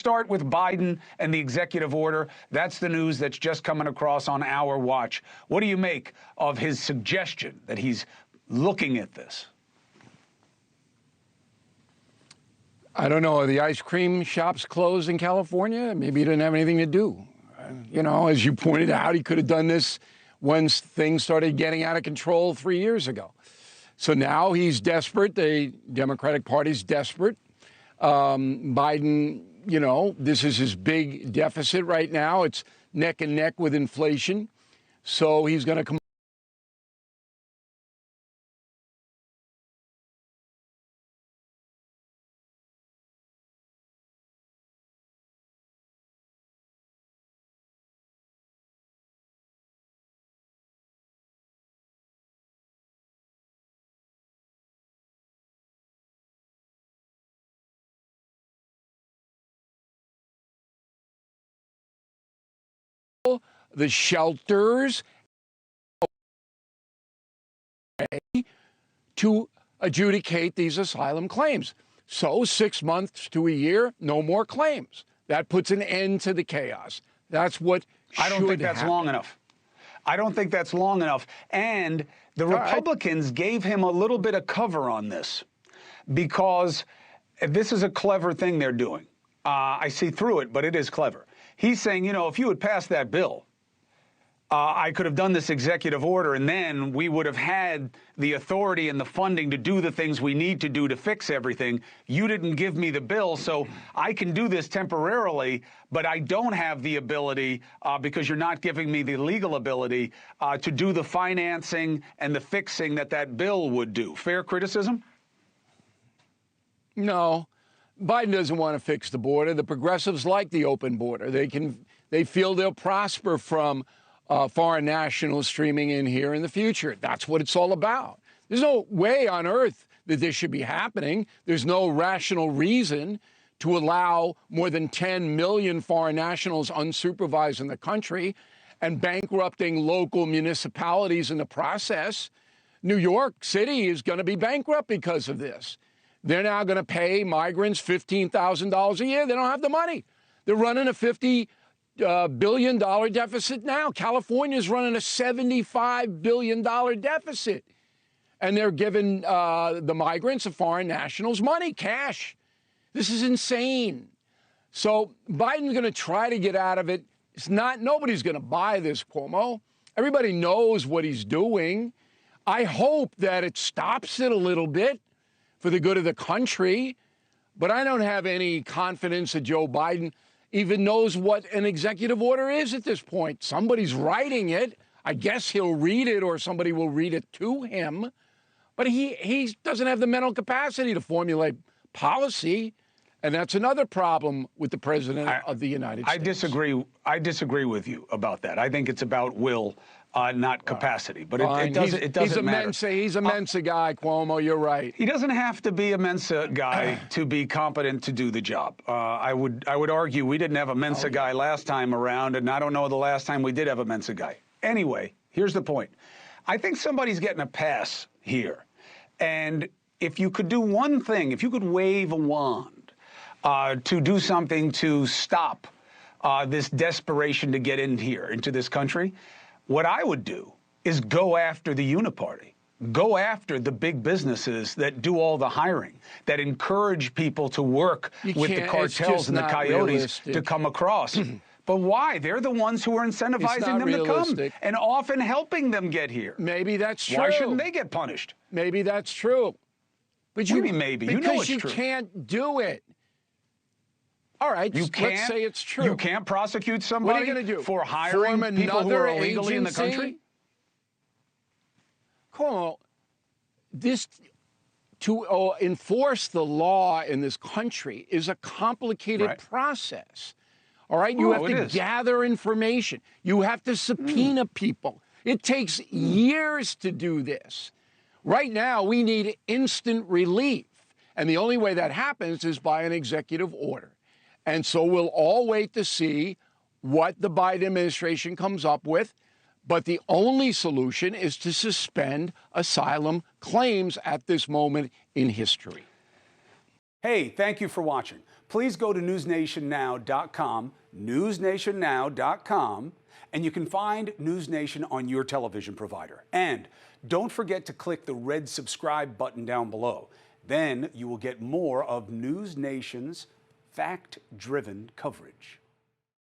Start with Biden and the executive order. That's the news that's just coming across on our watch. What do you make of his suggestion that he's looking at this? I don't know. Are the ice cream shops closed in California? Maybe he didn't have anything to do. You know, as you pointed out, he could have done this once things started getting out of control 3 years ago. So now he's desperate. The Democratic Party's desperate. Biden, you know, this is his big deficit right now. It's neck and neck with inflation. So he's going to come. The shelters to adjudicate these asylum claims. So 6 months to a year, no more claims. That puts an end to the chaos. That's what I don't think that's long enough. I don't think that's long enough. And the Republicans gave him a little bit of cover on this because this is a clever thing they're doing. I see through it, but it is clever. He's saying, you know, if you had passed that bill, I could have done this executive order, and then we would have had the authority and the funding to do the things we need to do to fix everything. You didn't give me the bill, so I can do this temporarily, but I don't have the ability because you're not giving me the legal ability to do the financing and the fixing that bill would do. Fair criticism? No. Biden doesn't want to fix the border. The progressives like the open border. They feel they'll prosper from foreign nationals streaming in here in the future. That's what it's all about. There's no way on earth that this should be happening. There's no rational reason to allow more than 10 million foreign nationals unsupervised in the country and bankrupting local municipalities in the process. New York City is going to be bankrupt because of this. They're now going to pay migrants $15,000 a year. They don't have the money. They're running a $50 billion deficit now. California's running a $75 billion deficit. And they're giving the migrants and foreign nationals money, cash. This is insane. So Biden's going to try to get out of it. Nobody's going to buy this, Cuomo. Everybody knows what he's doing. I hope that it stops it a little bit for the good of the country. But I don't have any confidence that Joe Biden even knows what an executive order is at this point. Somebody's writing it. I guess he'll read it or somebody will read it to him. But he doesn't have the mental capacity to formulate policy. And that's another problem with the president of the United States. I disagree with you about that. I think it's about will, not capacity. But it doesn't matter. He's a Mensa guy, Cuomo. You're right. He doesn't have to be a Mensa guy to be competent to do the job. I would argue we didn't have a Mensa guy last time around, and I don't know the last time we did have a Mensa guy. Anyway, here's the point. I think somebody's getting a pass here. And if you could do one thing, if you could wave a wand to do something to stop this desperation to get in here, into this country, what I would do is go after the uniparty. Go after the big businesses that do all the hiring, that encourage people to work with the cartels and the coyotes to come across. But why? They're the ones who are incentivizing them to come and often helping them get here. Maybe that's true. Why shouldn't they get punished? Maybe that's true. But you mean maybe? You know it's true. Because you can't do it. All right, let's say it's true. You can't prosecute somebody what are you going to do? For hiring people who are illegally in the country? Cuomo, to enforce the law in this country is a complicated process. All right, you have to gather information. You have to subpoena people. It takes years to do this. Right now, we need instant relief. And the only way that happens is by an executive order. And so we'll all wait to see what the Biden administration comes up with. But the only solution is to suspend asylum claims at this moment in history. Hey, thank you for watching. please go to newsnationnow.com, newsnationnow.com, and you can find News Nation on your television provider. And don't forget to click the red subscribe button down below. Then you will get more of News Nation's fact-driven coverage.